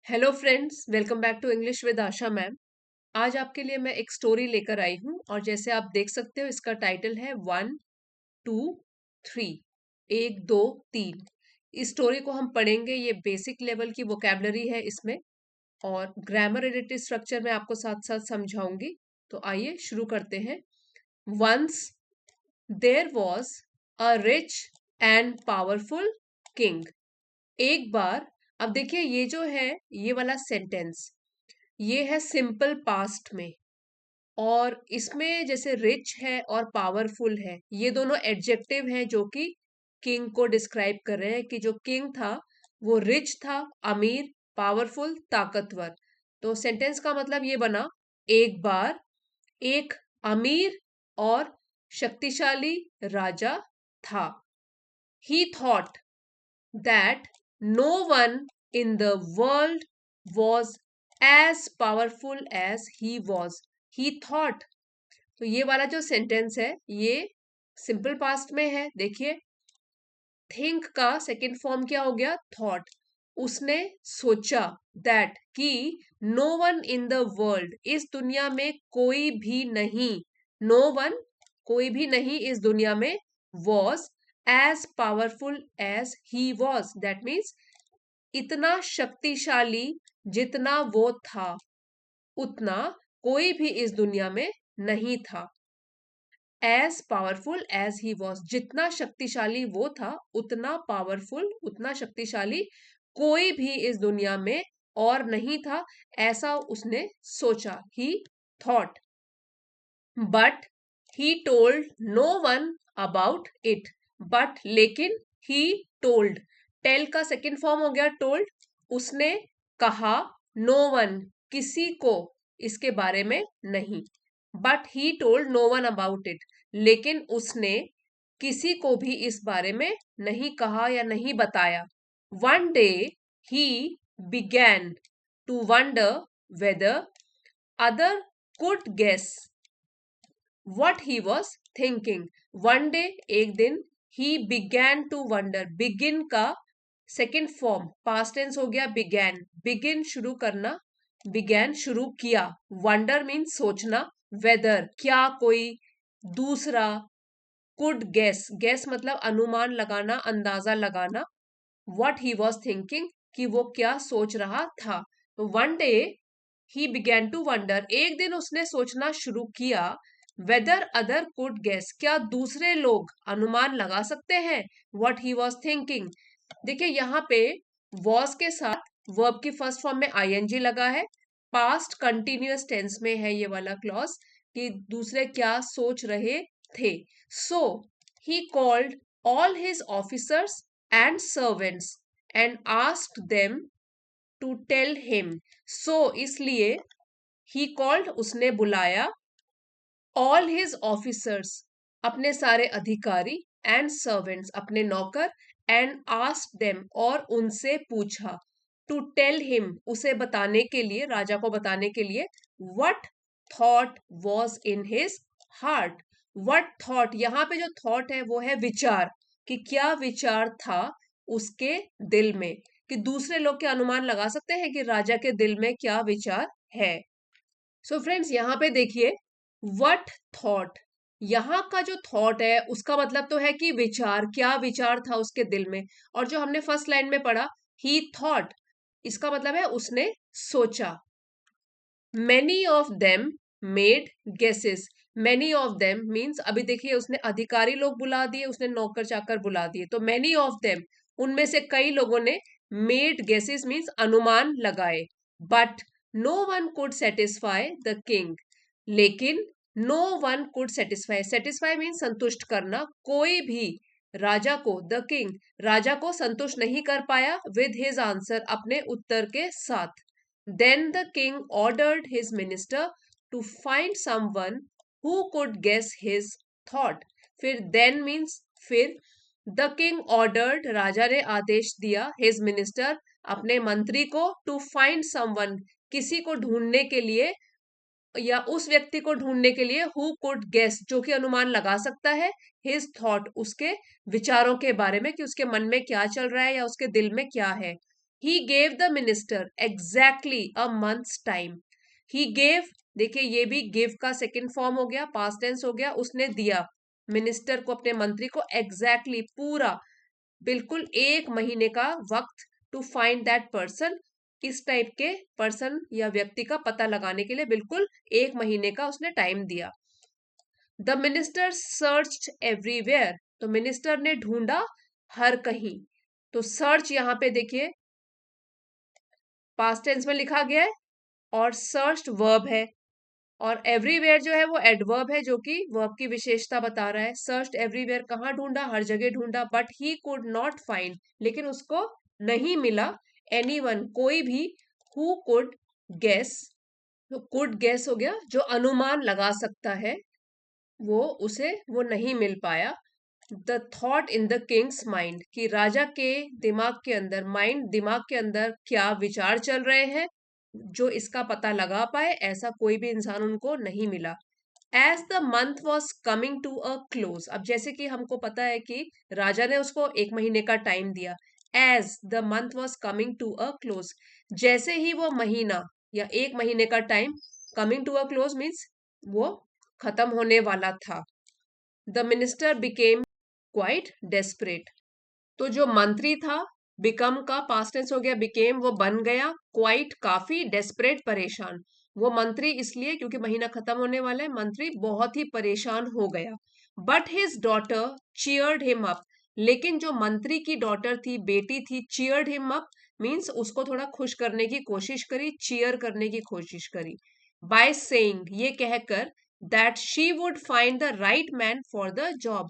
Hello friends, welcome back to English with Asha ma'am. आज आपके लिए मैं एक स्टोरी लेकर आई हूँ और जैसे आप देख सकते हो इसका टाइटल है 1 2 3। एक दो तीन। इस स्टोरी को हम पढ़ेंगे। ये बेसिक लेवल की वोकेबलरी है इसमें और ग्रामर रिलेटेड स्ट्रक्चर में आपको साथ साथ समझाऊंगी। तो आइए शुरू करते हैं। Once there was a rich and powerful king. एक बार, अब देखिए ये जो है, ये वाला सेंटेंस ये है सिंपल पास्ट में। और इसमें जैसे रिच है और पावरफुल है, ये दोनों एडजेक्टिव हैं जो कि किंग को डिस्क्राइब कर रहे हैं कि जो किंग था वो रिच था, अमीर, पावरफुल, ताकतवर। तो सेंटेंस का मतलब ये बना, एक बार एक अमीर और शक्तिशाली राजा था। ही thought that no one in the world was as powerful as he was. He thought. तो ये वाला जो सेंटेंस है ये सिंपल पास्ट में है। देखिए, थिंक का सेकंड फॉर्म क्या हो गया? थॉट। उसने सोचा, दैट कि no one in the world, इस दुनिया में कोई भी नहीं, नो वन कोई भी नहीं इस दुनिया में, was as powerful as he was. That means इतना शक्तिशाली जितना वो था, उतना कोई भी इस दुनिया में नहीं था। As powerful as he was, जितना शक्तिशाली वो था उतना पावरफुल, उतना शक्तिशाली कोई भी इस दुनिया में और नहीं था, ऐसा उसने सोचा। He thought, but he told no one about it. But लेकिन, ही टोल्ड, टेल का सेकेंड फॉर्म हो गया टोल्ड। उसने कहा, नो वन किसी को इसके बारे में नहीं। But he told no one about it, लेकिन उसने किसी को भी इस बारे में नहीं कहा या नहीं बताया। One day he began to wonder whether other could guess what he was thinking. One day, एक दिन, he began to wonder. begin का सेकेंड फॉर्म पास्ट टेंस हो गया began. begin शुरू करना, began शुरू किया। wonder मीन्स सोचना, whether क्या कोई दूसरा, could guess, guess मतलब अनुमान लगाना, अंदाजा लगाना, what he was thinking कि वो क्या सोच रहा था। तो one day he began to wonder, एक दिन उसने सोचना शुरू किया, whether other could guess, क्या दूसरे लोग अनुमान लगा सकते हैं what he was thinking। देखिए यहाँ पे was के साथ verb की फर्स्ट फॉर्म में ing लगा है। पास्ट कंटिन्यूअस टेंस में है ये वाला क्लॉज कि दूसरे क्या सोच रहे थे। सो he called all his officers and servants and asked them to tell him। so इसलिए he called, उसने बुलाया, all his officers, अपने सारे अधिकारी, and servants, अपने नौकर, and asked them, और उनसे पूछा, to tell him, उसे बताने के लिए, राजा को बताने के लिए, what thought was in his heart। what thought, यहाँ पे जो thought है वो है विचार, कि क्या विचार था उसके दिल में, कि दूसरे लोग क्या अनुमान लगा सकते हैं कि राजा के दिल में क्या विचार है। सो फ्रेंड्स, यहाँ पे देखिए, वट थॉट, यहाँ का जो थॉट है उसका मतलब तो है कि विचार, क्या विचार था उसके दिल में। और जो हमने फर्स्ट लाइन में पढ़ा, ही थॉट, इसका मतलब है उसने सोचा। Many of them made guesses. Many of them means, अभी देखिए उसने अधिकारी लोग बुला दिए, उसने नौकर चाकर बुला दिए, तो मैनी ऑफ देम, उनमें से कई लोगों ने, मेड गेसेस मीन्स अनुमान लगाए। But no one could satisfy the king, लेकिन no one could satisfy, satisfy means संतुष्ट करना, कोई भी राजा को, द किंग, राजा को संतुष्ट नहीं कर पाया, विद हिज आंसर, अपने उत्तर के साथ। Then the king ordered his minister to find someone who could guess his thought। फिर then means फिर, the king ordered, राजा ने आदेश दिया, his minister, अपने मंत्री को, to find someone, किसी को ढूंढने के लिए, या उस व्यक्ति को ढूंढने के लिए, who could guess, जो कि अनुमान लगा सकता है, his thought, उसके विचारों के बारे में, कि उसके मन में क्या चल रहा है या उसके दिल में क्या है। he gave the minister exactly a month's time. he gave, देखिए ये भी give का सेकंड फॉर्म हो गया, पास्ट टेंस हो गया, उसने दिया मिनिस्टर को, अपने मंत्री को exactly पूरा, बिल्कुल 1 महीने का वक्त टू फाइंड दैट पर्सन, इस टाइप के पर्सन या व्यक्ति का पता लगाने के लिए बिल्कुल 1 महीने का उसने टाइम दिया. द मिनिस्टर सर्च एवरीवेयर, तो मिनिस्टर ने ढूंढा हर कहीं. तो सर्च यहाँ पे देखिए पास्ट टेंस में लिखा गया है और सर्च्ड वर्ब है, और एवरीवेयर जो है वो एडवर्ब है जो कि वर्ब की विशेषता बता रहा है. सर्च्ड एवरीवेयर, कहाँ ढूंढा, हर जगह ढूंढा. But he could not find, लेकिन उसको नहीं मिला. एनीवन, कोई भी. हु कुड गेस, तो कुड गेस हो गया जो अनुमान लगा सकता है, वो नहीं मिल पाया. The thought in the Kings mind, कि राजा के दिमाग के अंदर, माइंड दिमाग के अंदर क्या विचार चल रहे हैं जो इसका पता लगा पाए, ऐसा कोई भी इंसान उनको नहीं मिला. As the month was coming to a close, अब जैसे कि हमको पता है कि राजा ने उसको 1 महीने का टाइम दिया. As the month was coming to a close, जैसे ही वो महीना या 1 महीने का time, coming to a close means वो खत्म होने वाला था. The minister became quite desperate, तो जो मंत्री था, बिकम का पास्ट टेंस हो गया, बिकेम वो बन गया, क्वाइट काफी, डेस्परेट परेशान. वो मंत्री इसलिए क्योंकि महीना खत्म होने वाला है, मंत्री बहुत ही परेशान हो गया. But his daughter cheered him up, लेकिन जो मंत्री की डॉटर थी, बेटी थी, चीयर्ड हिम अप मीन्स उसको थोड़ा खुश करने की कोशिश करी, चीयर करने की कोशिश करी. बाय सेइंग, ये कहकर, that she would find the right man for the job,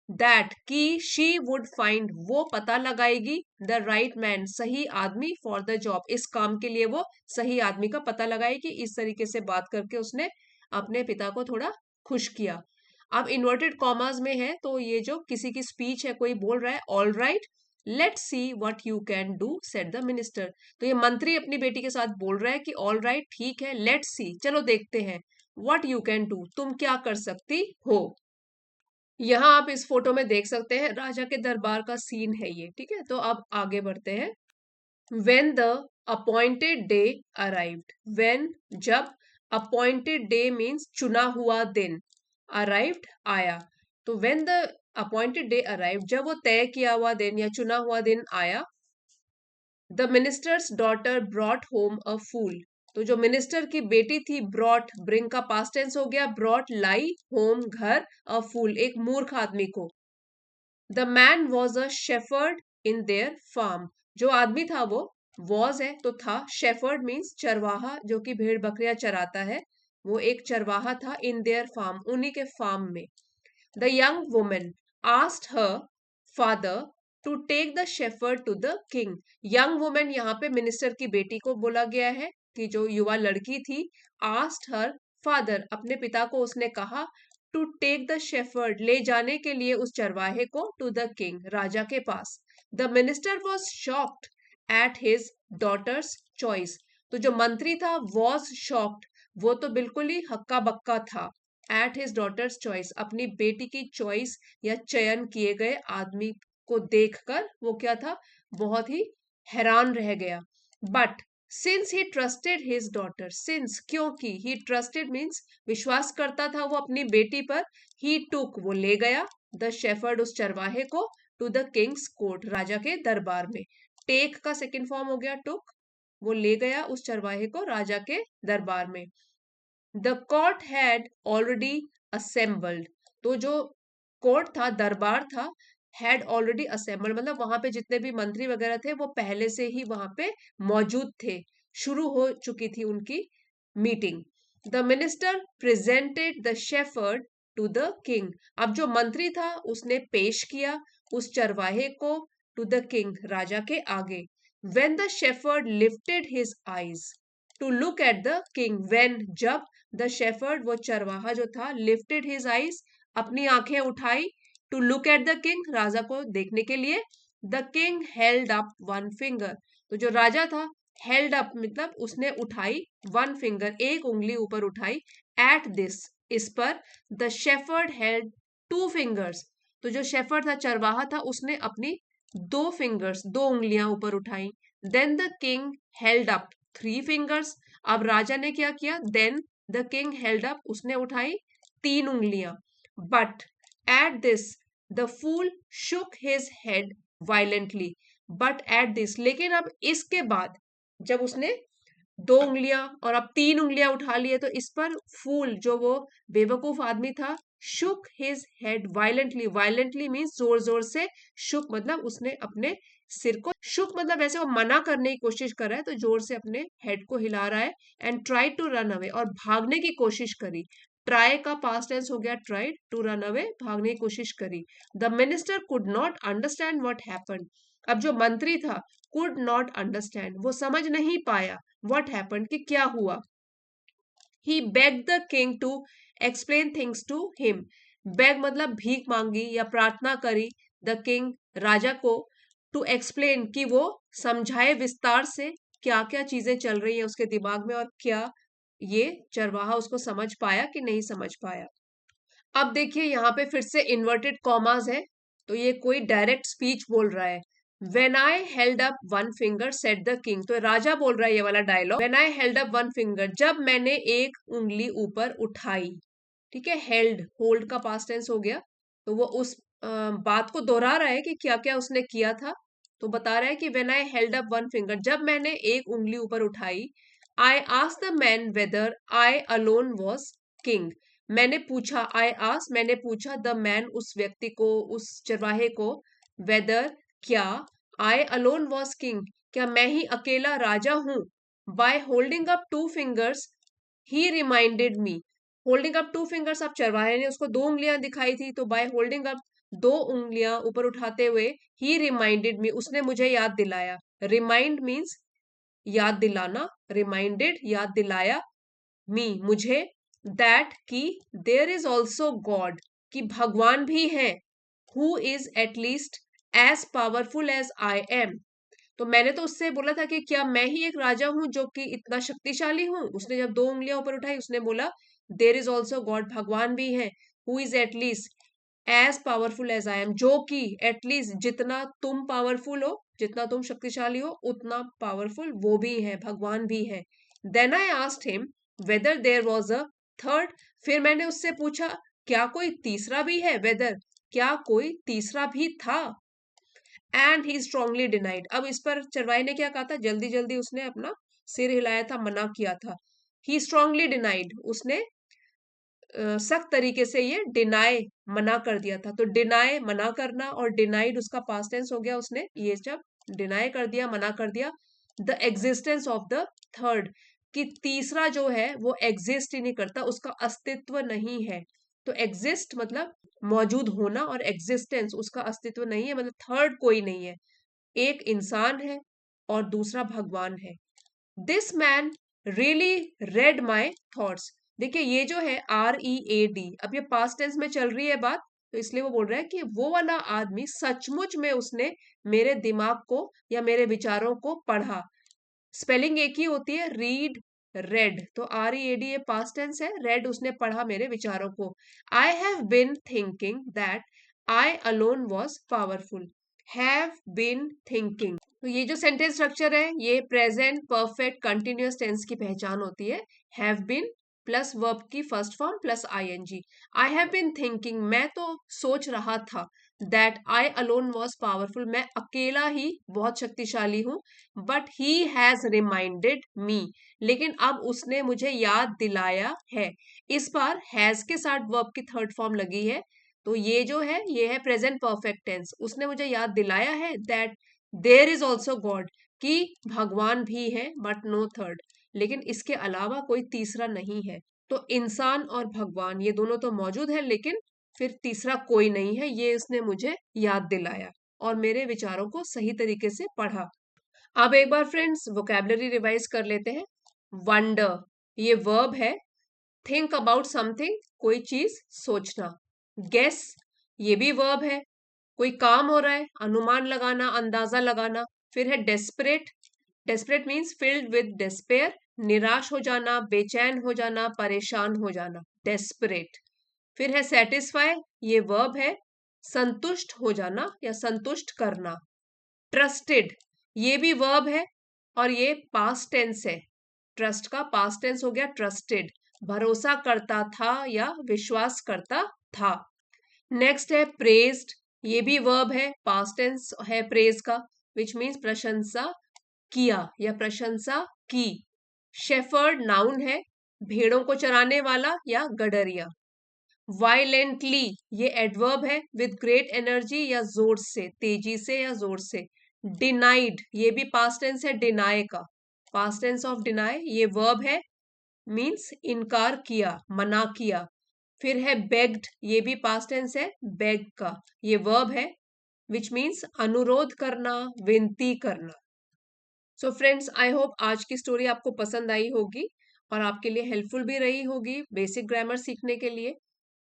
that की शी वुड फाइंड, वो पता लगाएगी, द राइट मैन, सही आदमी, फॉर द जॉब, इस काम के लिए वो सही आदमी का पता लगाएगी. इस तरीके से बात करके उसने अपने पिता को थोड़ा खुश किया. अब इन्वर्टेड कॉमास में है, तो ये जो किसी की स्पीच है, कोई बोल रहा है, all right let's see what you can do said the minister, तो ये मंत्री अपनी बेटी के साथ बोल रहा है कि ऑल राइट ठीक है, लेट्स सी, चलो देखते हैं, व्हाट यू कैन डू, तुम क्या कर सकती हो. यहाँ आप इस फोटो में देख सकते हैं राजा के दरबार का सीन है ये, ठीक है. तो अब आगे बढ़ते हैं. When the appointed day arrived, when, जब, अपॉइंटेड डे मीन्स चुना हुआ दिन, अराइव्ड आया. तो when the appointed day arrived, जब वो तय किया हुआ दिन या चुना हुआ दिन आया. The minister's daughter brought home a fool, तो जो मिनिस्टर की बेटी थी, ब्रॉट, ब्रिंग का पास्ट टेंस हो गया, ब्रॉट लाई, होम घर, अ फूल एक मूर्ख आदमी को. The man was a shepherd in their farm, जो आदमी था वो, वॉज है तो था, शेफर्ड मीन्स चरवाहा, जो कि भेड़ बकरियां चराता है, वो एक चरवाहा था, इन देयर फार्म, उन्हीं के फार्म में. The young woman asked her father to take the shepherd to the king, young woman यहाँ पे मिनिस्टर की बेटी को बोला गया है, कि जो युवा लड़की थी, आस्क्ड हर फादर, अपने पिता को उसने कहा, टू टेक द शेफर्ड, ले जाने के लिए उस चरवाहे को, टू द किंग, राजा के पास. The minister was shocked at his daughter's choice, तो जो मंत्री था, वॉज शॉक्ड, वो तो बिल्कुल ही हक्का बक्का था, एट हिज डॉटर्स चॉइस, अपनी बेटी की चॉइस या चयन किए गए आदमी को देखकर वो क्या था, बहुत ही हैरान रह गया. But since he trusted his daughter, since क्योंकि, ही ट्रस्टेड मीन्स विश्वास करता था वो अपनी बेटी पर, ही टुक वो ले गया, द शेफर्ड उस चरवाहे को, टू द किंग्स कोर्ट राजा के दरबार में. टेक का सेकंड फॉर्म हो गया टुक, वो ले गया उस चरवाहे को राजा के दरबार में. The court had already assembled, तो जो कोर्ट था, दरबार था, हैड ऑलरेडी असेंबल्ड मतलब वहां पे जितने भी मंत्री वगैरह थे वो पहले से ही वहां पे मौजूद थे, शुरू हो चुकी थी उनकी meeting. The minister presented the shepherd to the king, अब जो मंत्री था उसने पेश किया उस चरवाहे को, टू द किंग राजा के आगे. When the shepherd lifted his eyes to look at the king, when जब, द शेफर्ड वो चरवाहा जो था, लिफ्टेड हिज आईज अपनी आंखें उठाई, to look at the king राजा को देखने के लिए, the king held up one finger, तो जो राजा था, हेल्ड अप मतलब उसने उठाई, वन फिंगर एक उंगली ऊपर उठाई, एट दिस इस पर, the shepherd held two fingers, तो जो शेफर्ड था, चरवाहा था, उसने अपनी 2 फिंगर्स 2 उंगलियां ऊपर उठाई. Then the king held up 3 fingers. अब राजा ने क्या किया? Then the king held up, उसने उठाई 3 उंगलियां। But at this the fool shook his head violently. But at this, लेकिन अब इसके बाद, जब उसने 2 उंगलियां और अब 3 उंगलियां उठा लिए, तो इस पर फूल, जो वो बेवकूफ आदमी था, शुक his head violently. Violently means जोर जोर से, शुक मतलब उसने अपने सिर को, शुक मतलब ऐसे वो मना करने की कोशिश कर रहा है, तो जोर से अपने हेड को हिला रहा है। And try to run away, और भागने की कोशिश करी। ट्राई का पास्ट टेंस हो गया ट्राइड, टू रन अवे भागने की कोशिश करी। The minister could not understand what happened. अब जो मंत्री था, कुड नॉट अंडरस्टैंड, वो समझ नहीं पाया व्हाट हैपेंड, कि क्या हुआ। He begged the king to explain things to him. Beg मतलब भीख मांगी या प्रार्थना करी, द किंग राजा को, टू एक्सप्लेन कि वो समझाए विस्तार से क्या क्या चीजें चल रही हैं उसके दिमाग में, और क्या ये चरवाहा उसको समझ पाया कि नहीं समझ पाया। अब देखिए यहाँ पे फिर से इन्वर्टेड कॉमास है, तो ये कोई डायरेक्ट स्पीच बोल रहा है। When I held up one finger, said the king, तो राजा बोल रहा है ये वाला dialogue. When I held up one finger, जब मैंने एक उंगली ऊपर उठाई। ठीक है, हेल्ड, होल्ड का पास्ट टेंस हो गया, तो वो उस बात को दोहरा रहा है कि क्या क्या उसने किया था। तो बता रहा है कि when I held up one finger, जब मैंने एक उंगली ऊपर उठाई, I asked the man whether I alone was king। मैंने पूछा, I asked, मैंने पूछा, द मैन, उस व्यक्ति को, उस चरवाहे को, वेदर, क्या, I alone was king, क्या मैं ही अकेला राजा हूं। By holding up 2 fingers, he reminded me। Holding up 2 fingers, अब चरवाहे ने उसको 2 उंगलियां दिखाई थी, तो बाय होल्डिंग अप 2 उंगलियां ऊपर उठाते हुए, ही रिमाइंडेड मी, उसने मुझे याद दिलाया। रिमाइंड मीन्स याद दिलाना, रिमाइंडेड याद दिलाया, मी मुझे, दैट की, देयर इज ऑल्सो गॉड, कि भगवान भी है, who is at least as powerful as I am. तो मैंने तो उससे बोला था कि क्या मैं ही एक राजा हूं जो कि इतना शक्तिशाली हूं। उसने जब 2 उंगलियां ऊपर उठाई, उसने बोला देर इज ऑल्सो गॉड, भगवान भी है, who is at least as powerful as I am, जो कि एटलीस्ट जितना तुम पावरफुल हो, जितना तुम शक्तिशाली हो, उतना पावरफुल वो भी है, भगवान भी है। Then I asked him whether there was a third. फिर मैंने उससे पूछा क्या कोई तीसरा भी है, वेदर, क्या कोई तीसरा भी था। And he strongly denied. अब इस पर चरवाई ने क्या कहा था, जल्दी जल्दी उसने अपना सिर हिलाया था, मना किया था। ही स्ट्रांगली डिनाइड, उसने सख्त तरीके से ये डिनाई, मना कर दिया था। तो डिनाई मना करना, और डिनाइड उसका पास्ट टेंस हो गया, उसने ये जब डिनाई कर दिया, मना कर दिया, the existence of the third, कि तीसरा जो है वो एग्जिस्ट ही नहीं करता, उसका अस्तित्व नहीं है। तो एग्जिस्ट मतलब मौजूद होना, और एग्जिस्टेंस उसका अस्तित्व नहीं है, मतलब थर्ड कोई नहीं है। एक इंसान है और दूसरा भगवान है। This man really red my thoughts. देखिए ये जो है READ, अब ये पास्ट टेंस में चल रही है बात, तो इसलिए वो बोल रहा है कि वो वाला आदमी सचमुच में उसने मेरे दिमाग को या मेरे विचारों को पढ़ा। स्पेलिंग एक ही होती है, रीड, रेड, तो READ ये पास्ट टेंस है, रेड उसने पढ़ा मेरे विचारों को। I have been thinking that I alone was powerful. Have been thinking, तो ये जो सेंटेंस स्ट्रक्चर है, ये प्रेजेंट परफेक्ट कंटिन्यूअस टेंस की पहचान होती है। हैव बिन प्लस वर्ब की first form plus ING। I have been thinking, मैं तो सोच रहा था, that I alone was powerful, मैं अकेला ही बहुत शक्तिशाली हूं, but he has reminded me, लेकिन अब उसने मुझे याद दिलाया है। इस बार हैज के साथ वर्ब की थर्ड फॉर्म लगी है, तो ये जो है ये है प्रेजेंट परफेक्ट टेंस। उसने मुझे याद दिलाया है that there is also God, कि भगवान भी है, बट नो थर्ड, लेकिन इसके अलावा कोई तीसरा नहीं है। तो इंसान और भगवान ये दोनों तो मौजूद है, लेकिन फिर तीसरा कोई नहीं है, ये उसने मुझे याद दिलाया और मेरे विचारों को सही तरीके से पढ़ा। अब एक बार फ्रेंड्स वोकैबुलरी रिवाइज कर लेते हैं। वंडर ये वर्ब है, थिंक अबाउट समथिंग कोई चीज सोचना। गेस ये भी वर्ब है, कोई काम हो रहा है, अनुमान लगाना, अंदाजा लगाना। फिर है desperate, desperate means filled with despair, निराश हो जाना, बेचैन हो जाना, परेशान हो जाना, डेस्परेट। फिर है सेटिस्फाई, ये वर्ब है, संतुष्ट हो जाना या संतुष्ट करना। ट्रस्टेड ये भी वर्ब है और ये पास्ट टेंस है। ट्रस्ट का पास्ट टेंस हो गया ट्रस्टेड, भरोसा करता था या विश्वास करता था। नेक्स्ट है प्रेज्ड, ये भी वर्ब है, पास्ट टेंस है प्रेज का, विच मीन्स प्रशंसा किया या प्रशंसा की। शेफर्ड नाउन है, भेड़ों को चराने वाला या गडरिया। वायलेंटली ये एडवर्ब है, विद ग्रेट एनर्जी या जोर से, तेजी से या जोर से। डिनाइड ये भी पास्ट टेंस है डिनाई का, पास्ट टेंस ऑफ डिनाई, ये वर्ब है, मीन्स इनकार किया, मना किया। फिर है बेग्ड, ये भी पास्ट टेंस है बेग का, ये वर्ब है, विच मीन्स अनुरोध करना, विनती करना। सो फ्रेंड्स, आई होप आज की स्टोरी आपको पसंद आई होगी और आपके लिए हेल्पफुल भी रही होगी बेसिक ग्रामर सीखने के लिए।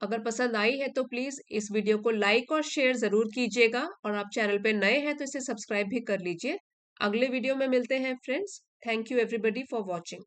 अगर पसंद आई है तो प्लीज इस वीडियो को लाइक और शेयर जरूर कीजिएगा और आप चैनल पे नए हैं तो इसे सब्सक्राइब भी कर लीजिए। अगले वीडियो में मिलते हैं friends. Thank you everybody for watching.